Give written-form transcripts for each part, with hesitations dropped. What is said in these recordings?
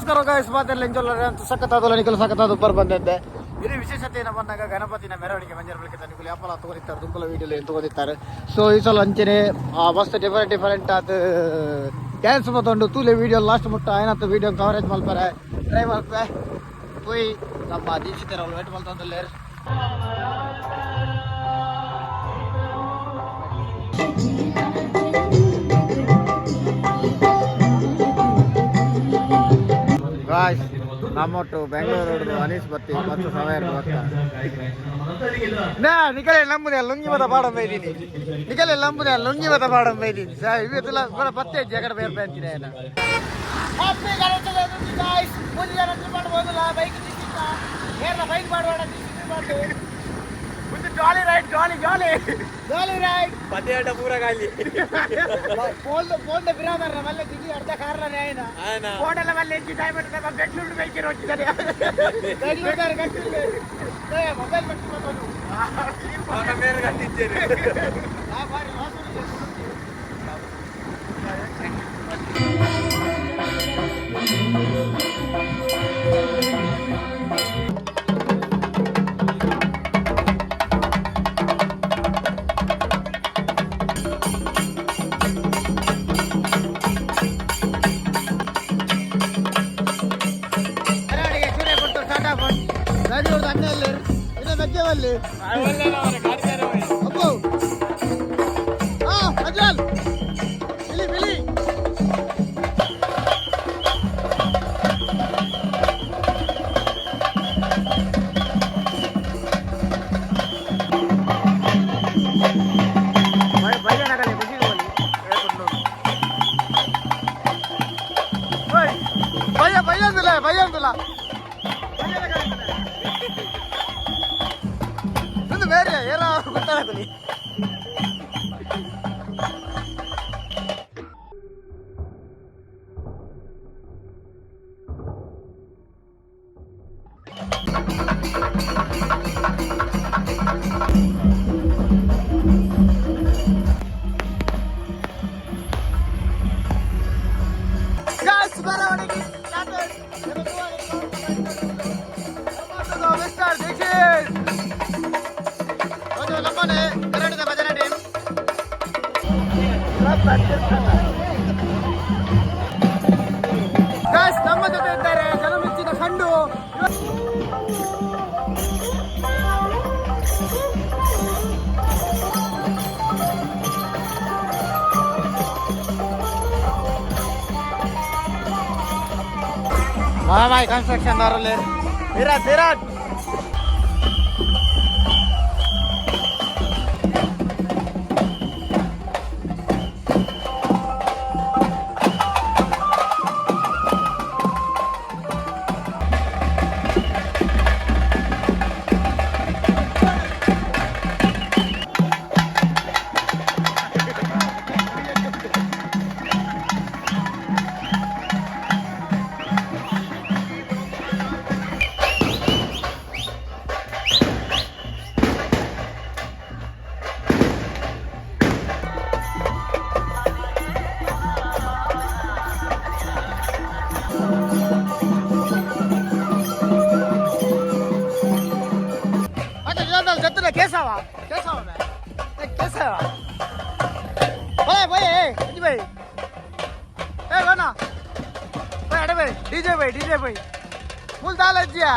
ನಮಸ್ಕಾರ ಗಾಯ್ಸ್, ಮಾತೆಲ್ಲ ಎಂಜೋಲ್ಲರೆ ಅಂತ ಸಖತ್ತಾದಲ್ಲ ನಿಖಲು ಸಖತ್ತಾದ ಉಪ್ಪರ್ ಬಂದಿದ್ದೆ. ಇದು ವಿಶೇಷತೆ ಏನು ಬಂದಾಗ ಗಣಪತಿನ ಮೆರವಣಿಗೆ ಮಂಜರ ಬೆಳಗ್ಗೆ ನಿಖಲು ವ್ಯಾಪಾರ ತಗೊಂಡಿರ್ತಾರೆ, ದುಂಕಲ ವೀಡಿಯೋಲಿ ತಗೊಂಡಿರ್ತಾರೆ. ಸೊ ಈ ಸಲ ಅಂಚನೆ ಮಸ್ತ್ ಡಿಫರೆಂಟ್ ಆದ ಡ್ಯಾನ್ಸ್ ಮತ್ತೊಂದು ತೂಲೆ ವೀಡಿಯೋ ಲಾಸ್ಟ್ ಮುಟ್ಟ ಏನಾಯ್ತು ವೀಡಿಯೋ ಕವರೇಜ್ ಮಲ್ಪಾರೆ ಟ್ರೈ ಮಾಡ್ಪೆ ಹೋಯ್ ನಮ್ಮ ದೀಕ್ಷಿತರ ಅವ್ರು ವೇಟ್ ಮಾಡ್ತಂದಲ್ಲೇ. ಗಾಯ್ಸ್ ನಮ್ಮೊಟ್ಟು ಬೆಂಗಳೂರು ಅನೀಸ್ ಬತ್ತಿ ಮತ್ತು ಸಮಯ ನಿಕಲೆ ನಂಬುದೆ ಲುಂಗಿ ಮತ ಪಾಡಂ ಬೈದೀನಿ ನಿಕಲೆ ನಂಬುದೆ ಲುಂಗಿ ಮತ ಪಾಡಂ ಬೈದೀನಿ ಇವತ್ತು ಬರ ಪತ್ತೆ ಜಗಡ ಬೇರೆ ಬೇಂತಿನ ಹ್ಯಾಪಿ ಗಣೇಶ ಚತುರ್ಥಿ ಗಾಯ್ಸ್. ಪೂಜೆ ಜನ ಮಾಡ್ಬೋದಲ್ಲ ಬೈಕ್ ಏನ ಬೈಕ್ ಮಾಡಬೇಡ ಮುಂದೆ ಜಾಲಿ ರೈಡ್ ಜಾಲಿ ರೈಡ್ ಪದೇಟ ಪೂರ ಗಾಲಿ ಫೋನ್ ಬಿರಾದರ ಮಲ್ಲೆ ದಿಗಿ ಅರ್ಧ ಕಾರಣ ಆಯ್ನ ಫೋನ್ ಎಲ್ಲ ಮಲ್ಲೆ ಹೆಚ್ಚು ಟೈಮ್ ಇರ್ತದೆ ಬೆಂಗಳೂರು ಬೈಕಿರೋ ಹೋಗ್ತಿದ್ದಾರೆ ಬೆಂಗಳೂರು ಗಟ್ಟಿಲ್ಲ ಮೊಬೈಲ್ ಬಟ್ಟಿ ಬಂದನು ಅವನ ಮೇಲೆ ಗಟ್ಟಿದ್ದೇನೆ ಆ ಬಾರಿ ಅಪ್ಪು ಅಜ್ಜಲ್ ಬಿಲಿ ಭಯ್ಯಂದಿಲ್ಲ ಬೇರೆ ಏನೋ ಗೊತ್ತಾಗಲಿ. ನಮ್ಮ ಜೊತೆ ಇದ್ದಾರೆ ಜನಮೆಚ್ಚಿನ ಕಂಡು ಮಹಾಮಾಯಿ ಕನ್ಸ್ಟ್ರಕ್ಷನ್ ಅವರಲ್ಲಿ ವಿರಾಟ್ कैसा भाई भाई गाना अरे भाई डीजे भाई फुल दाल अज्जिया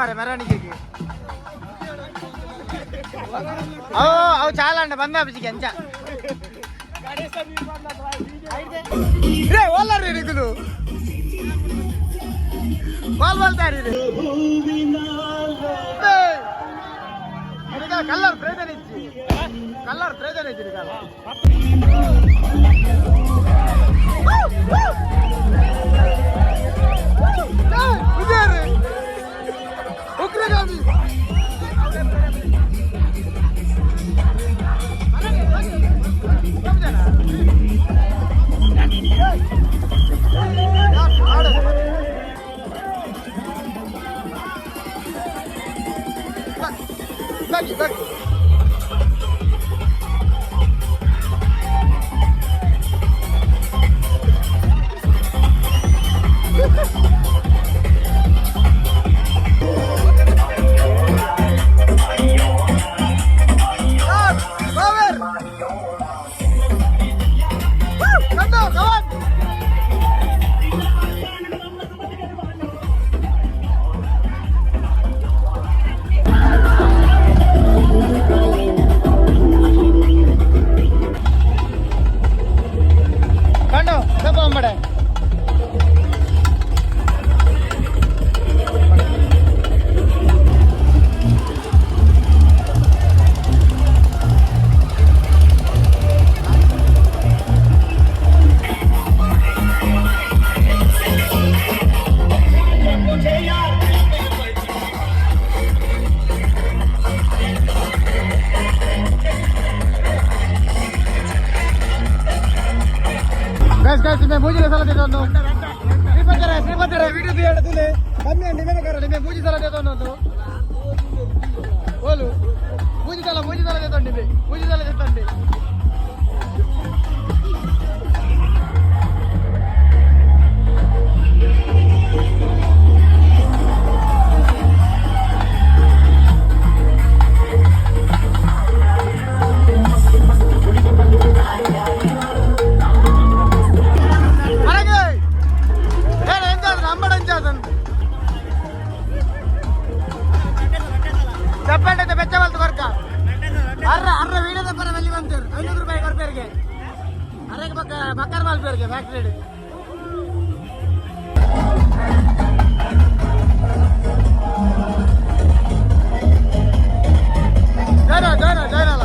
మరి మెరవణికి చాలా అండి బందా పిచ్చికి ఎంచ ఓలారు రికులు బాల్ బాల్తారు కలర్ ప్రేజనిచ్చి ఉగ్రగామి मैं मुझे साला देता हूँ श्रीपति वीडियो दिया तूने कमी अंडी मैंने कर मैं मुझे साला देता हूँ तो बोलो मुझे साला देता हूँ मुझे साला देता हूँ చెప్పండి పెంచవలసి వర్క అర్ర వీడియో దగ్గర వెళ్ళి పంపారు 500 రూపాయలు కొర పేరుಗೆ అర్రకి బక్కర వాళ్ళ పేరుಗೆ ఫ్యాక్టరీ జైనాల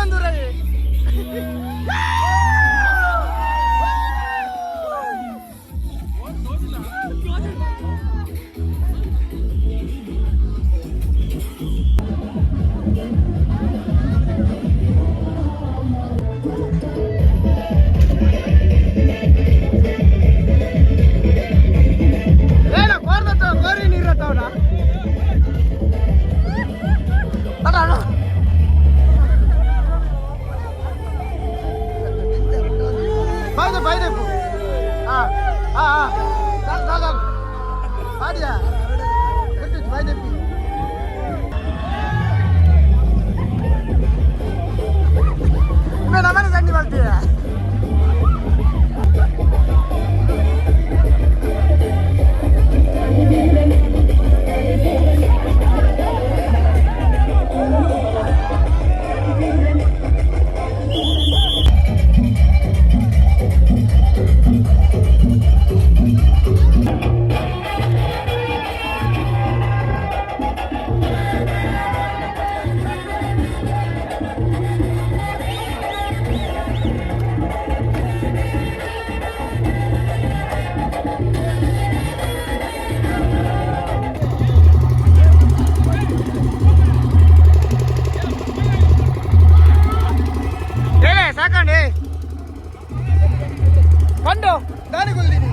ಬಂದೂರ ನಮ್ಮನೆ ತಣ್ಣಿ ಬರ್ತೀಯ ಸಾಕಂಡಿ ಕಂಡು ದಾನಿಗುಲ್ದಿನಿ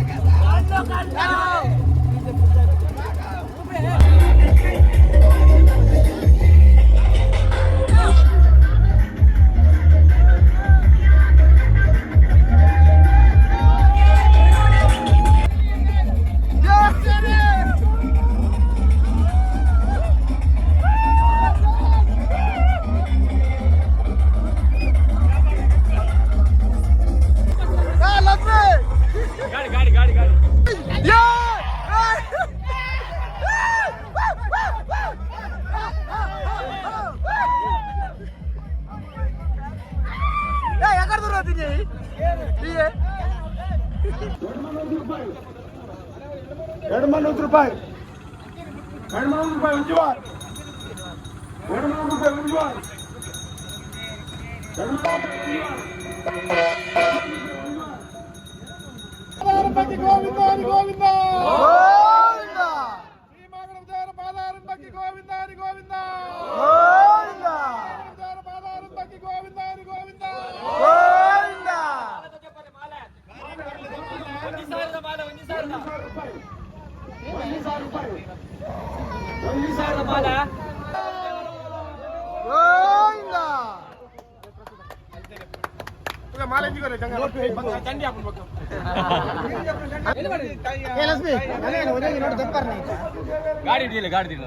₹200 ಉಜ್ವಲ್ ಗೋವಿಂದ ಗೋವಿಂದ ಗಾಡಿ ಹಿಡಿಯಲ್ಲ ಗಾಡಿ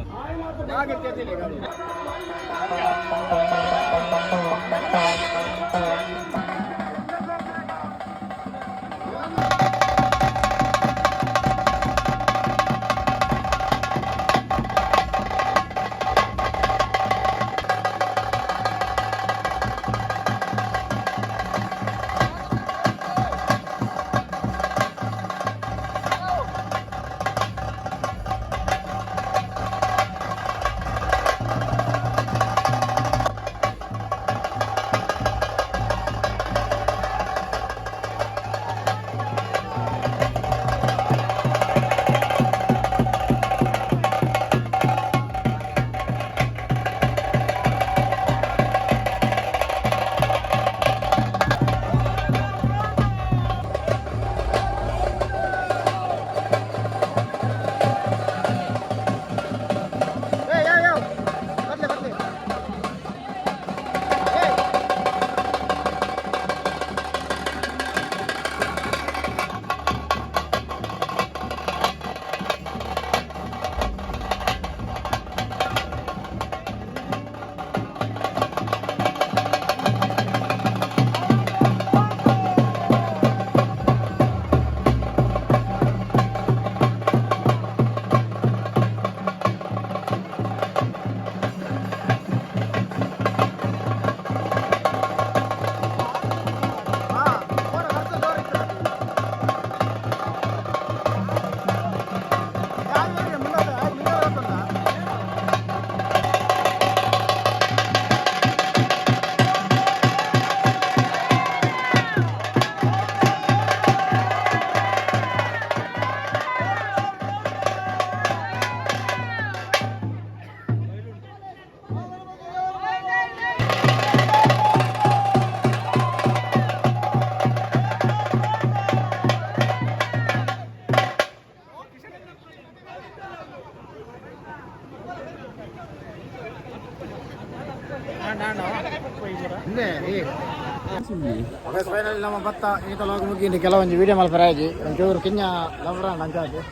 ಫೈನಲ್ ನಮ್ಮ ಭತ್ತ ಈತಲಾಗ ಮುಗಿದು ಕೆಲವೊಂದು ವಿಡಿಯೋ ಮಲ್ಪರಾಗಿ ಒಂಚೂರು ಕಿಂಜ ಲವರ ಅಂಚಾದು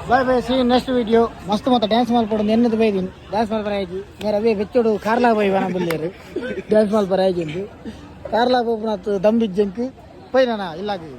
ಬಾಯ್ ಬಾಯ್ ಸಿ ನೆಕ್ಸ್ಟ್ ವಿಡಿಯೋ ಮಸ್ತ್ ಮತ್ತೆ ಡ್ಯಾನ್ಸ್ ಮಾಡ್ಕೊಂಡು ಎನ್ನದು ಬೈದೀನಿ ಡ್ಯಾನ್ಸ್ ಮಲ್ಪರಾಗಿ ಮೇರೆ ಅವೇ ಬೆಚ್ಚೋಡು ಕಾರ್ಲಾ ಬೈ ಬನ ಬಲ್ಲಿಯರು ಡ್ಯಾನ್ಸ್ ಮಲ್ಪರಾಗಿ ಕಾರ್ಲಾ ಬೋಪುನತ್ತು ದಮ್ ಬಿಜ್ಜಂಕು ಪೈನ ಇಲ್ಲಾಗಿ